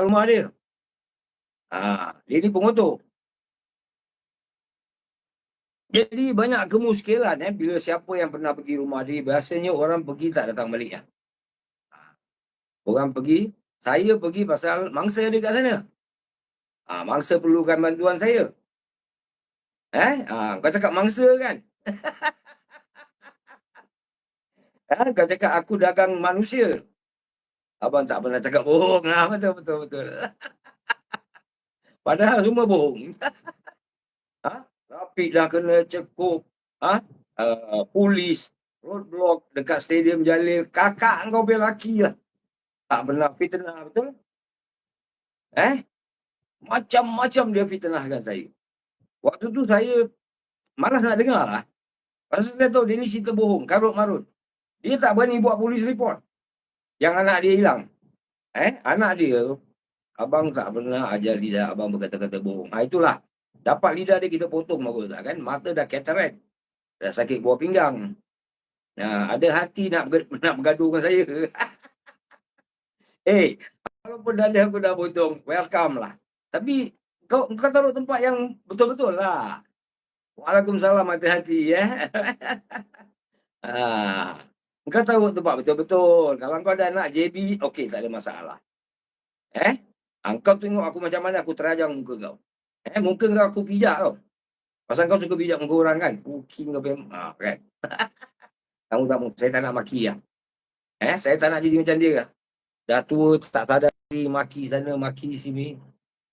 rumah dia. Dia ni pengotor. Jadi banyak kemuskilan bila siapa yang pernah pergi rumah dia, biasanya orang pergi tak datang balik ya. Orang pergi, saya pergi pasal mangsa dia kat sana. Mangsa perlukan bantuan saya. Kau cakap mangsa kan? Kau cakap aku dagang manusia. Abang tak pernah cakap bohong lah. Betul. Padahal semua bohong. Rapid dah kena cekup. Polis, roadblock dekat Stadium Jalil. Kakak kau biar laki lah. Tak pernah fitnah, betul? Macam-macam dia fitnahkan saya. Waktu tu saya malas nak dengar lah. Pasal saya tahu dia ni cerita bohong, karut-marut. Dia tak berani buat polis report yang anak dia hilang. Anak dia, abang tak pernah ajar lidah abang berkata-kata bohong. Itulah. Dapat lidah dia kita potong bagus tak kan? Mata dah cataract. Dah sakit buah pinggang. Ada hati nak bergaduh dengan saya. Walaupun dada aku dah potong, welcome lah. Tapi kau taruh tempat yang betul-betul lah. Waalaikumsalam, hati-hati ya. Kau taruh tempat betul-betul. Kalau kau ada anak JB, okey, tak ada masalah. Kau tengok aku macam mana aku terajang muka kau. Muka kau aku pijak kau. Pasal kau suka pijak muka orang kan. Puking kau kan. Kamu tak mau, saya tak nak maki lah. Saya tak nak jadi macam dia lah. Dah tua, tak sadar diri, maki sana, maki sini.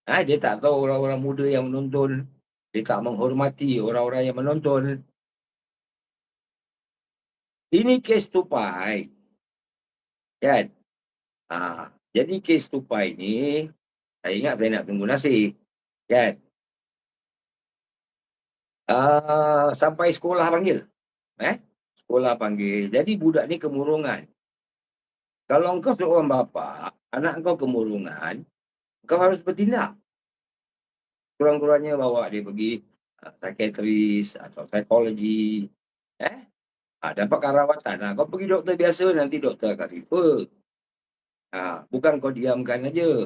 Dia tak tahu orang-orang muda yang menonton. Dia tak menghormati orang-orang yang menonton. Ini kes tupai. Kan? Jadi kes tupai ni, saya ingat saya nak tunggu nasi. Kan? Sampai sekolah panggil. Sekolah panggil. Jadi budak ni kemurungan. Kalau engkau seorang bapa, anak engkau kemurungan, engkau harus bertindak. Kurang-kurangnya bawa dia pergi psikiatris atau psikologi. Dapatkan rawatan. Kau pergi doktor biasa, nanti doktor akan refer. Bukan kau diamkan aja.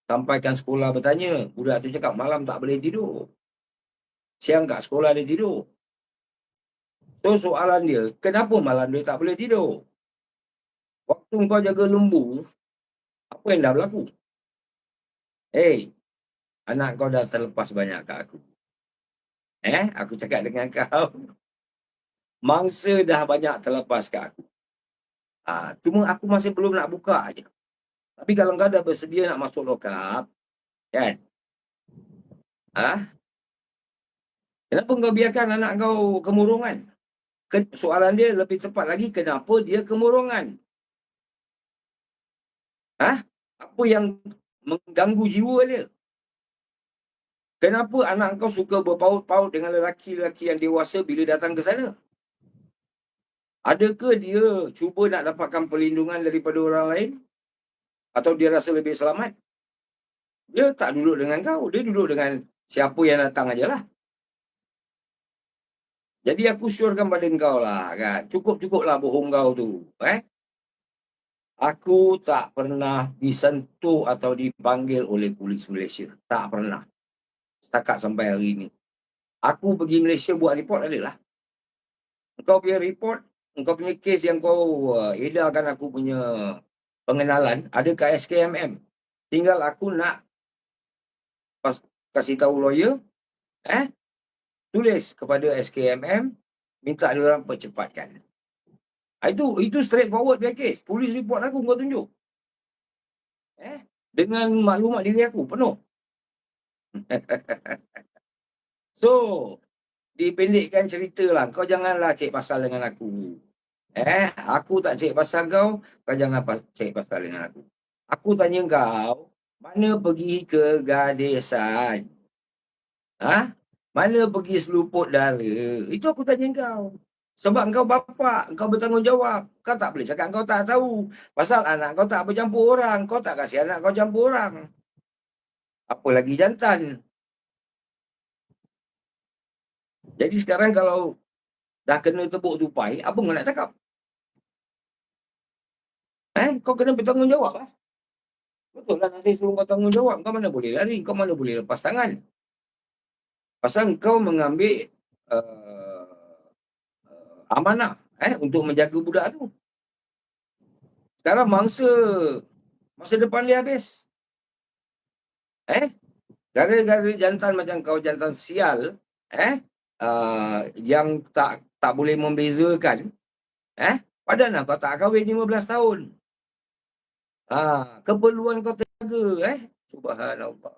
Sampaikan sekolah bertanya. Budak tu cakap malam tak boleh tidur. Siang kat sekolah dia tidur. So soalan dia, kenapa malam dia tak boleh tidur? Waktu kau jaga lembu, apa yang dah berlaku? Anak kau dah terlepas banyak kat aku. Aku cakap dengan kau. Mangsa dah banyak terlepas kat aku. Cuma aku masih belum nak buka aja. Tapi kalau kau dah bersedia nak masuk lokap, kan? Kenapa kau biarkan anak kau kemurungan? Soalan dia lebih tepat lagi, kenapa dia kemurungan? Apa yang mengganggu jiwa dia? Kenapa anak kau suka berpaut-paut dengan lelaki-lelaki yang dewasa bila datang ke sana? Adakah dia cuba nak dapatkan perlindungan daripada orang lain? Atau dia rasa lebih selamat? Dia tak duduk dengan kau. Dia duduk dengan siapa yang datang ajalah. Jadi aku syorkan pada kau lah. Kan? Cukup-cukuplah bohong kau tu. Aku tak pernah disentuh atau dipanggil oleh polis Malaysia. Tak pernah. Setakat sampai hari ini. Aku pergi Malaysia buat report adalah. Kau punya report, kau punya kes yang kau edarkan aku punya pengenalan, ada kat SKMM. Tinggal aku nak kasih tahu lawyer, tulis kepada SKMM, minta dia orang percepatkan. Itu straight forward punya kes. Polis report aku, kau tunjuk. Dengan maklumat diri aku, penuh. So, dipendekkan cerita lah. Kau janganlah cek pasal dengan aku. Aku tak cek pasal kau, kau jangan cek pasal dengan aku. Aku tanya kau, mana pergi ke Gadesan? Mana pergi seluput dara? Itu aku tanya kau. Sebab kau bapa, kau bertanggungjawab. Kau tak boleh cakap kau tak tahu. Pasal anak kau tak bercampur orang. Kau tak kasih anak kau campur orang. Apa lagi jantan. Jadi sekarang kalau dah kena tepuk tupai, apa kau nak cakap? Kau kena bertanggungjawab lah. Betul lah, saya suruh kau tanggungjawab. Kau mana boleh lari, kau mana boleh lepas tangan. Pasal kau mengambil uh, amanah untuk menjaga budak tu. Sekarang masa depan dia habis. Gara-gara jantan macam kau, jantan sial, yang tak boleh membezakan, padahal kau tak kahwin 15 tahun. Keperluan kau terjaga, subhanallah.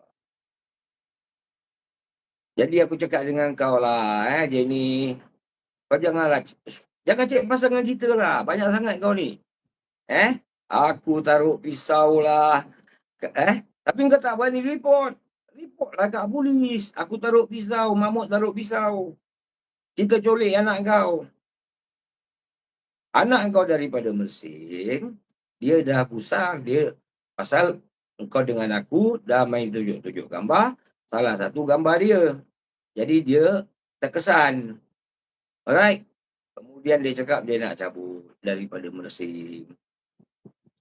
Jadi aku cakap dengan kau lah, Jenny, kau jangan cek pasal dengan kita lah, banyak sangat kau ni. Aku taruh pisau lah, tapi kau tak berani report lah kat polis. Aku taruh pisau, Mahmud taruh pisau, kita colek anak kau. Anak kau daripada Mersing, dia dah pusang, dia pasal kau dengan aku dah main tunjuk-tunjuk gambar, salah satu gambar dia. Jadi dia terkesan. Alright. Kemudian dia cakap dia nak cabut daripada Mersing.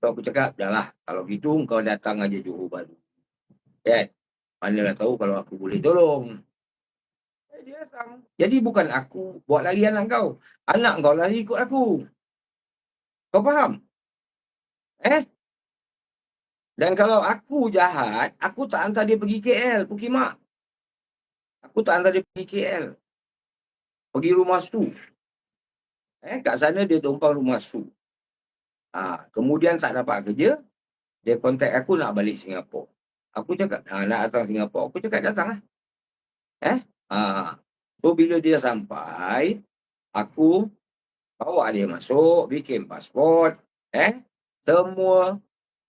So aku cakap, dah lah, kalau gitu kau datang aja Johor Bahru. Manalah tahu kalau aku boleh tolong. Dia datang. Jadi bukan aku buat lari anak kau. Anak kau lari ikut aku. Kau faham? Dan kalau aku jahat, aku tak hantar dia pergi KL, Pukimak. Aku tak hantar dia pergi KL. Pergi rumah Su. Kat sana dia tumpang rumah Su. Kemudian tak dapat kerja, dia kontak aku nak balik Singapura. Aku cakap, nak datang Singapura. Aku cakap, datang lah. So bila dia sampai, aku bawa dia masuk, bikin pasport, semua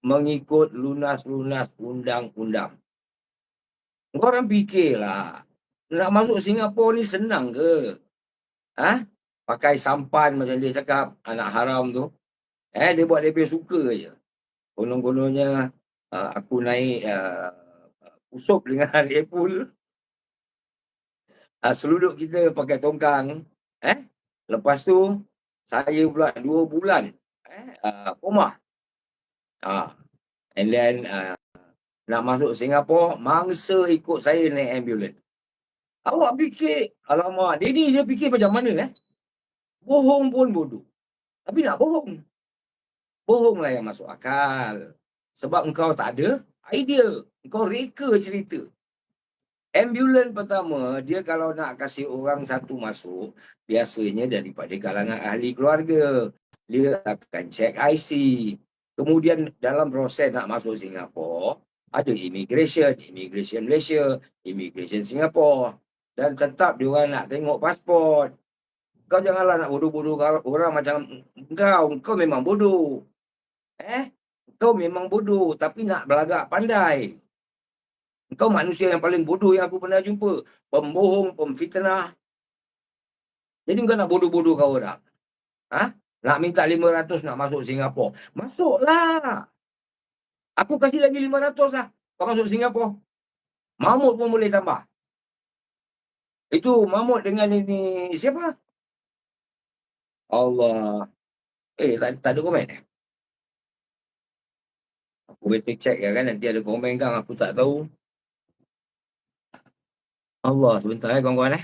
mengikut lunas-lunas undang-undang. Korang fikirlah, nak masuk Singapura ni senang ke? Pakai sampan macam dia cakap, anak haram tu. Dia buat dia suka je. Gunung-gunungnya aku naik usup dengan Apple. Seluduk kita pakai tongkang. Lepas tu, saya pula 2 bulan koma. And then nak masuk Singapura, mangsa ikut saya naik ambulans. Awak fikir, alamak, dia fikir macam mana? Bohong pun bodoh. Tapi nak bohong. Bohonglah yang masuk akal. Sebab engkau tak ada idea. Engkau reka cerita. Ambulans pertama, dia kalau nak kasih orang satu masuk, biasanya daripada kalangan ahli keluarga. Dia akan cek IC. Kemudian dalam proses nak masuk Singapura, ada immigration Malaysia, immigration Singapura. Dan tetap diorang nak tengok pasport. Kau janganlah nak bodoh-bodoh orang macam kau memang bodoh. Kau memang bodoh, tapi nak belagak pandai. Kau manusia yang paling bodoh yang aku pernah jumpa. Pembohong, pemfitnah. Jadi kau nak bodoh-bodoh kau orang. Nak minta 500 nak masuk Singapura. Masuklah. Aku kasih lagi 500 lah. Kau masuk Singapura. Mahmud pun boleh tambah. Itu Mahmud dengan ini siapa? Allah. Tak ada komen. Aku better check kan. Nanti ada komen kan. Aku tak tahu. Allah. Sebentar kawan-kawan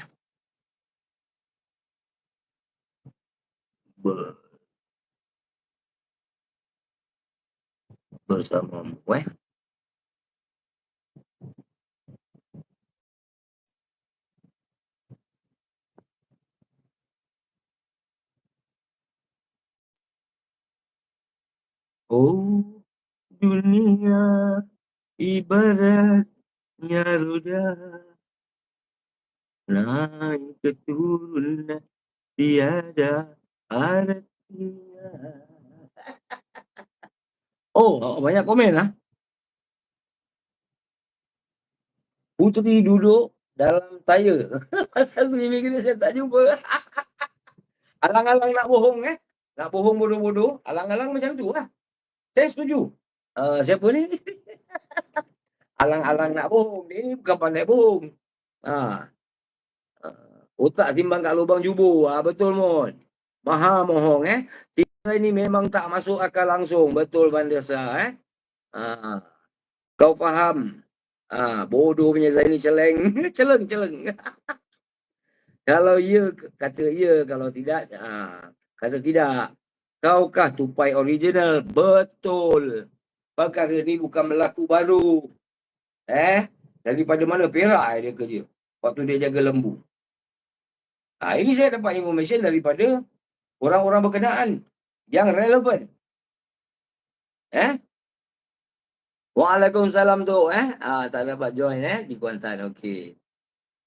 bersamamu Oh, dunia ibaratnya roda, naik turun tiada artinya. Banyak komen lah. Puteri duduk dalam tayar. Pasal immigration tak jumpa. Alang-alang nak bohong Nak bohong bodoh-bodoh. Alang-alang macam tu lah. Saya setuju. Siapa ni? Alang-alang nak bohong. Dia ni bukan pandai bohong. Otak timbang kat lubang jubur. Betul Mon. Maha mohong Kita ni memang tak masuk akal langsung. Betul Bandesa Kau faham? Bodoh punya Zaini celeng. Celeng. Kalau ya, kata ya. Kalau tidak, kata tidak. Kaukah tupai original? Betul. Perkara ni bukan berlaku baru. Daripada mana? Perak dia kerja. Waktu dia jaga lembu. Ini saya dapat information daripada orang-orang berkenaan yang relevan. Waalaikumsalam tu. Tak dapat join di Kuantan. Okey.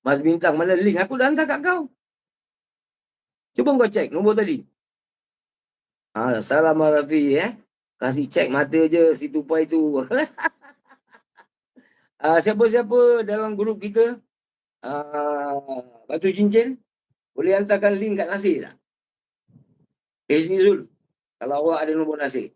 Mas Bintang, mana link? Aku dah hantar kat kau. Cuba kau cek nombor tadi. Salam Rafi. Kasih cek mata je si tupai tu. Siapa-siapa dalam grup kita Batu Cincin, boleh hantarkan link kat Nasir tak? Sini Zul, kalau awak ada nombor Nasir.